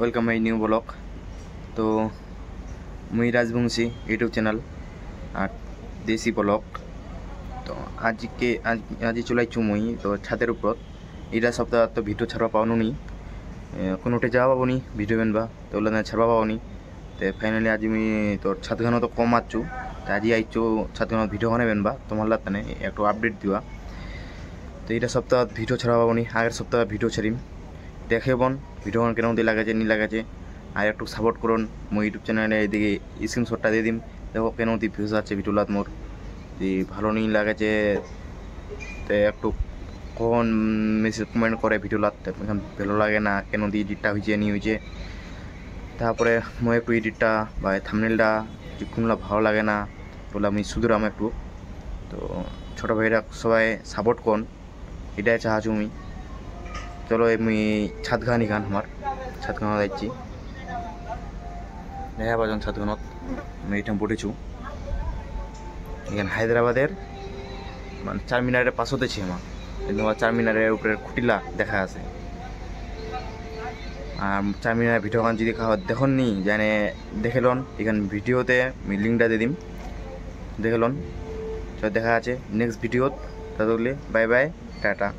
Welcome my new blog. তো মুই Rajbanshi YouTube channel আর দেশি ব্লগ। তো আজ চলাইছু মুই তো ছাদের উপর। এটা সপ্তাহ তো ভিডিও ছাড়বা পাওনি, কোনোটে যাওয়া পাবনি ভিডিও বেনবা তো ওগুলো ছাড়বা পাওনি। তো ফাইনালি আজ মুই তোর ছাদখানো তো কম আছু, তো আজি আইছু ছাদখানো ভিডিও খানে বেনবা তোমার লাগানে একটু আপডেট দিবা। তো এটা সপ্তাহ ভিডিও ছাড়া পাবনি, আগের সপ্তাহ ভিডিও ছাড়িম দেখে বোন ভিডিও কেন দিয়ে লাগাছে নি লাগাছে আর একটু সাপোর্ট করুন। মোর ইউটিউব চ্যানেলে এদিকে স্ক্রিনশটটা দিয়ে দিম, দেখো কেন দিয়ে ভিউজ আছে ভিডিওলাত মোর যে ভালো নি লাগাছে। তো একটু কখন মেসেজ কমেন্ট করে ভিডিওলাত ভালো লাগে না কেন দিয়ে এডিটটা হয়েছে নি হয়েছে। তারপরে মই একটু এডিটটা বা থাম্বনেলটা যে কোনলা ভালো লাগে না বলে আমি শুধুরাম একটু। তো ছোটো ভাইরা সবাই সাপোর্ট করুন, এটাই চাহাছু আমি। চলো আমি ছাদখানি গান আমার ছাদখানা যাচ্ছি দেখা পাজন ছাদখানত আমি এইটা পড়েছু। এখানে হায়দ্রাবাদের মানে চারমিনারের পাশতে ছি আমার, তোমার চারমিনারের উপরে খুঁটিলা দেখা আছে। আর চারমিনারের ভিডিও গান যদি দেখুন নি জানে দেখেলন এখানে ভিডিওতে আমি লিঙ্কটা দিয়ে দিম, দেখেলন। দেখা আছে নেক্সট ভিডিওত। তাহলে বাই বাই, টাটা।